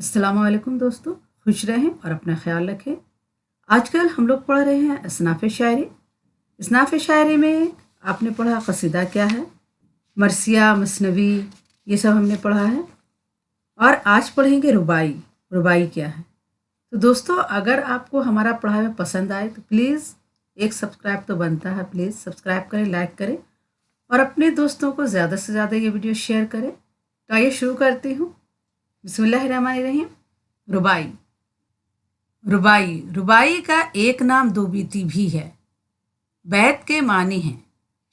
अस्सलाम वालेकुम दोस्तों, खुश रहें और अपना ख्याल रखें। आजकल हम लोग पढ़ रहे हैं असनाफ़ शायरी। असनाफ़ शायरी में आपने पढ़ा कसीदा क्या है, मरसिया, मसनवी, ये सब हमने पढ़ा है। और आज पढ़ेंगे रुबाई। रुबाई क्या है। तो दोस्तों, अगर आपको हमारा पढ़ा हुआ पसंद आए तो प्लीज़ एक सब्सक्राइब तो बनता है, प्लीज़ सब्सक्राइब करें, लाइक करें और अपने दोस्तों को ज़्यादा से ज़्यादा ये वीडियो शेयर करें। तो आइए शुरू करती हूँ। बिस्मिल्लाहिर्रहमानिर्रहीम। रुबाई। रुबाई रुबाई का एक नाम दो बीती भी है। बैत के माने हैं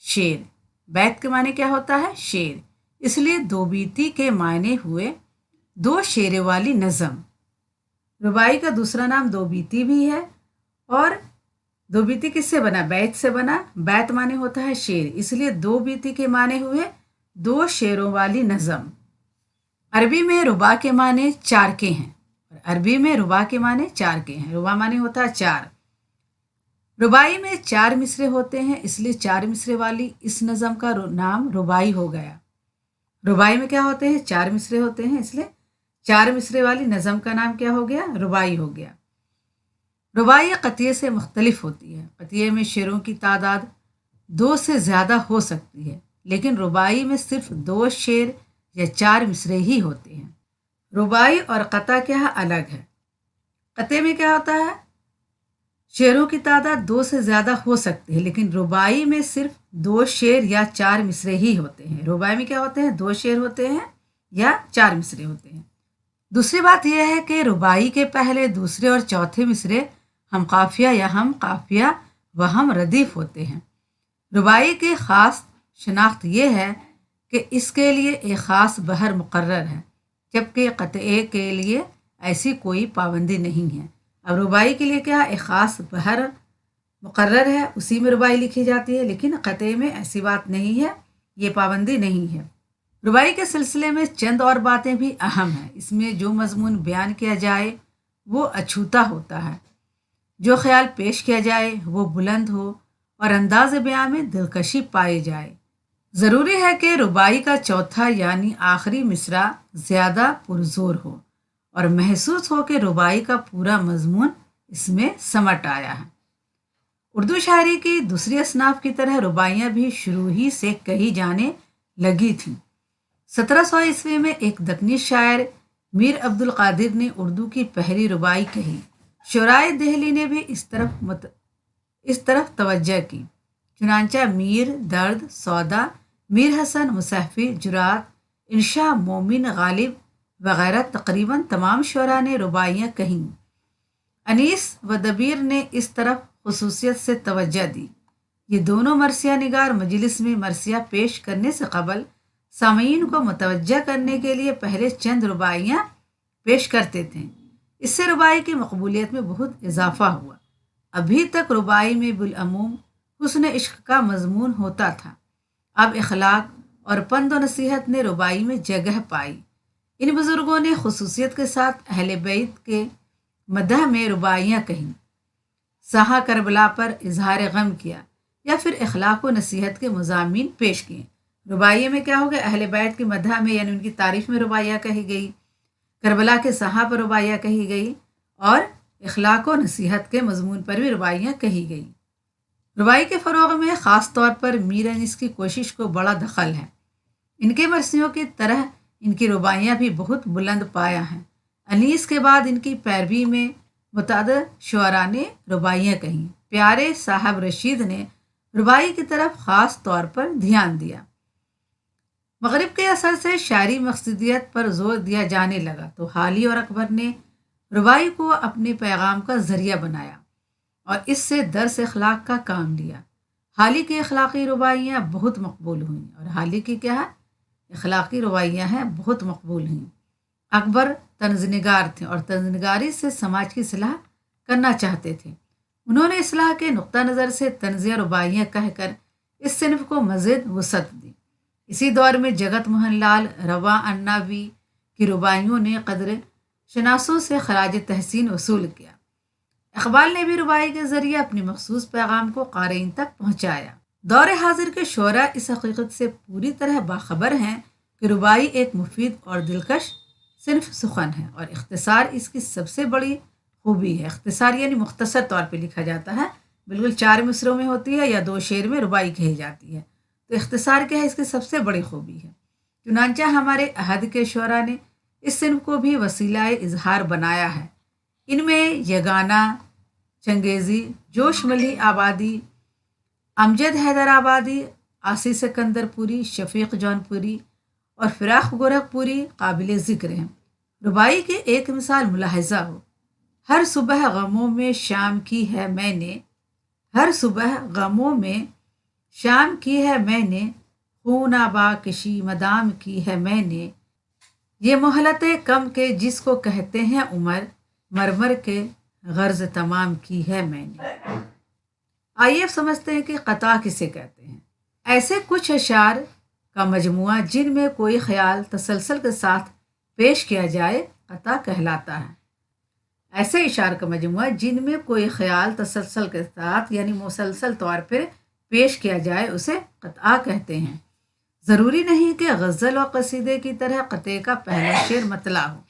शेर। बैत के माने क्या होता है? शेर। इसलिए दो बीती के मायने हुए दो शेरे वाली नज़म। रुबाई का दूसरा नाम दो बीती भी है। और दो बीती किससे बना? बैत से बना। बैत माने होता है शेर, इसलिए दो बीती के माने हुए दो शेरों वाली नज़म। अरबी में रुबा के माने चार के हैं। अरबी में रुबा के माने चार के हैं। रुबा माने होता है चार। रुबाई में चार मिसरे होते हैं, इसलिए चार मिसरे वाली इस नज़म का नाम रुबाई हो गया। रुबाई में क्या होते हैं? चार मिसरे होते हैं, इसलिए चार मिसरे वाली नज़म का नाम क्या हो गया? रुबाई हो गया। रुबाई कतिये से मुख्तलिफ होती है। कतिये में शेरों की तादाद दो से ज़्यादा हो सकती है, लेकिन रुबाई में सिर्फ दो शेर या चार मिसरे ही होते हैं। रुबाई और कता क्या है? अलग है। कते में क्या होता है? शेरों की तादाद दो से ज़्यादा हो सकती है, लेकिन रुबाई में सिर्फ दो शेर या चार मिसरे ही होते हैं। रुबाई में क्या होते हैं? दो शेर होते हैं या चार मिसरे होते हैं। दूसरी बात यह है कि रुबाई के पहले, दूसरे और चौथे मिसरे हम काफिया या हम काफिया व हम रदीफ होते हैं। रुबाई की ख़ास शनाख्त यह है कि इसके लिए एक ख़ास बहर मुकर्रर है, जबकि क़तए के लिए ऐसी कोई पाबंदी नहीं है। अब रुबाई के लिए क्या? एक ख़ास बहर मुकर्रर है, उसी में रुबाई लिखी जाती है, लेकिन क़तए में ऐसी बात नहीं है, ये पाबंदी नहीं है। रुबाई के सिलसिले में चंद और बातें भी अहम हैं। इसमें जो मजमून बयान किया जाए वो अछूता होता है, जो ख्याल पेश किया जाए वो बुलंद हो और अंदाज बयान में दिलकशी पाई जाए। ज़रूरी है कि रुबाई का चौथा यानी आखिरी मिसरा ज़्यादा पुरजोर हो और महसूस हो कि रुबाई का पूरा मजमून इसमें समट आया है। उर्दू शायरी की दूसरी असनाफ की तरह रुबाइयाँ भी शुरू ही से कही जाने लगी थीं। 1700 ईस्वी में एक दक्कनी शायर मीर अब्दुल कादिर ने उर्दू की पहली रुबाई कही। शुराए दहली ने भी इस तरफ तवज्जो की। चुनांचा मीर दर्द, सौदा, मीर हसन, मुसहफ़ी, जुरात, इंशा, मोमिन, गालिब वगैरह तकरीबन तमाम शुरा ने रुबाइयाँ कहीं। अनीस व दबीर ने इस तरफ खुसूसियत से तवज्जो दी। ये दोनों मरसिया निगार मजलिस में मरसिया पेश करने से कबल सामीन को मुतवज्जा करने के लिए पहले चंद रुबाइयाँ पेश करते थे। इससे रुबाई की मकबूलियत में बहुत इजाफा हुआ। अभी तक रुबाई में बिलअमूम हुस्न इश्क का मजमून होता था। अब इखलाक और पंद नसीहत ने रुबाई में जगह पाई। इन बुज़ुर्गों ने खुसूसियत के साथ अहले बैत के मदह में रुबाइयाँ कहीं, सहा करबला पर इजहार गम किया या फिर इखलाक व नसीहत के मज़ामीन पेश किए। रुबाइये में क्या हो गया? अहले बैत की मदह में यानी उनकी तारीफ में रुबाइयाँ कही गई, करबला के सहा पर रुबाइयाँ कही गई और इखलाक व नसीहत के मजमून पर भी रुबाइयाँ कही गई। रुबाई के फ़रोग़ में ख़ास तौर पर मीर अनीस की कोशिश को बड़ा दखल है। इनके मरसियों की तरह इनकी रुबाइयाँ भी बहुत बुलंद पाया हैं। अनीस के बाद इनकी पैरवी में मुतअद्दिद शुअरा ने रुबाइयाँ कहीं। प्यारे साहब रशीद ने रुबाई की तरफ ख़ास तौर पर ध्यान दिया। मगरिब के असर से शायरी मकसदियत पर जोर दिया जाने लगा तो हाली और अकबर ने रुबाई को अपने पैगाम का ज़रिया बनाया और इससे दर्स अखलाक का काम लिया। हाली की अखलाकी रुबाइयाँ बहुत मकबूल हुईं और हाली की क्या है? अखलाकी रुबाइयाँ हैं, बहुत मकबूल हुईं। अकबर तंज़निगार थे और तंज़निगारी से समाज की इस्लाह करना चाहते थे। उन्होंने इस्लाह के नुक्ता नज़र से तंज़िया रुबाइयाँ कहकर इस सिनफ को मज़ीद वसअत दी। इसी दौर में जगत मोहन लाल रवा अन्नावी की रुबाइयों ने कदर शनासों से खराज तहसीन वसूल किया। इकबाल ने भी रुबाई के ज़रिए अपनी मखसूस पैगाम को क़ारीन तक पहुँचाया। दौर हाजिर के शोरा इस हकीकत से पूरी तरह बाखबर हैं कि रुबाई एक मुफीद और दिलकश सिर्फ सुखन है और इख्तिसार इसकी सबसे बड़ी खूबी है। इख्तिसार यानी मुख्तसर तौर पे लिखा जाता है, बिल्कुल 4 मिसरों में होती है या 2 शेर में रुबाई कही जाती है। तो इख्तिसार क्या है, इसकी सबसे बड़ी खूबी है। चुनांचा हमारे अहद के शुअरा ने इस सिन्फ को भी वसीलाए इजहार बनाया है। इनमें यगाना, चंगेज़ी, जोश मली आबादी, अमजद हैदराबादी, आसी सिकंदरपुरी, शफीक जौनपुरी और फिराक गोरखपुरी काबिल ज़िक्र हैं। रुबाई की एक मिसाल मुलाहिज़ा हो, हर सुबह गमों में शाम की है मैंने, हर सुबह गमों में शाम की है मैंने, खूनाबा कशी मदाम की है मैंने, ये मोहलत कम के जिसको कहते हैं उमर, मरमर के गर्ज तमाम की है मैंने। आइए अब समझते हैं कि कता किसे कहते हैं। ऐसे कुछ अशार का मजमुआ जिनमें कोई ख्याल तसलसल के साथ पेश किया जाए कता कहलाता है। ऐसे इशार का मजमुआ जिनमें कोई ख्याल तसलसल के साथ यानी मुसलसल तौर पर पेश किया जाए उसे कता कहते हैं। ज़रूरी नहीं कि गज़ल और कसीदे की तरह कते का पहला शेर मतला हो।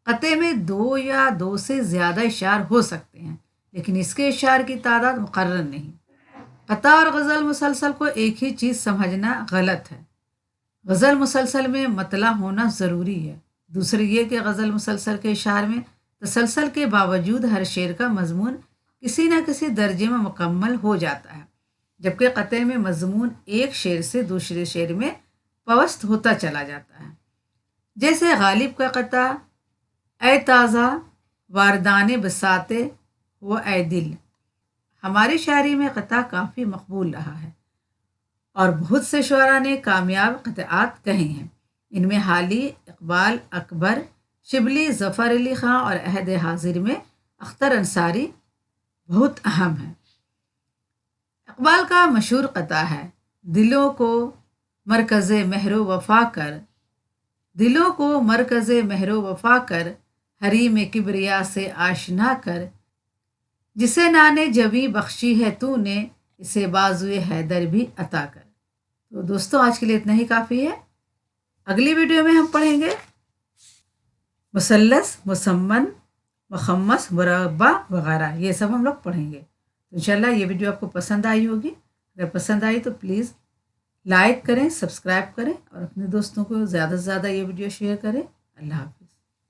कते में 2 या 2 से ज़्यादा इशार हो सकते हैं, लेकिन इसके इशार की तादाद मुकर्रर नहीं। कता और गज़ल मुसलसल को एक ही चीज़ समझना गलत है। गज़ल मुसलसल में मतला होना ज़रूरी है। दूसरी ये कि गज़ल मुसलसल के इशार में तसलसल के बावजूद हर शेर का मजमून किसी न किसी दर्जे में मुकम्मल हो जाता है, जबकि कते में मजमून एक शेर से दूसरे शेर में पवस्त होता चला जाता है। जैसे गालिब का कता, ए ताज़ा वारदाने बसाते वो ए दिल, हमारी शायरी में कता काफ़ी मकबूल रहा है और बहुत से शुअरा ने कामयाब कताआत कहे हैं। इनमें हाली, इकबाल, अकबर, शिबली, ज़फ़र अली ख़ां और अहद हाजिर में अख्तर अंसारी बहुत अहम है। इकबाल का मशहूर कता है, दिलों को मरकज़ महरो वफ़ा कर, दिलों को मरकज़ महरो वफ़ा कर, हरी में किबरिया से आशना कर, जिसे नाने जबी बख्शी है तूने, इसे बाजुए हैदर भी अता कर। तो दोस्तों आज के लिए इतना ही काफ़ी है। अगली वीडियो में हम पढ़ेंगे मुसल्लस, मुसम्मन, मुखम्मस, मुरब्बा वगैरह, ये सब हम लोग पढ़ेंगे। तो इंशाल्लाह ये वीडियो आपको पसंद आई होगी। अगर पसंद आई तो प्लीज़ लाइक करें, सब्सक्राइब करें और अपने दोस्तों को ज़्यादा से ज़्यादा ये वीडियो शेयर करें। अल्लाह हाफ़िज़।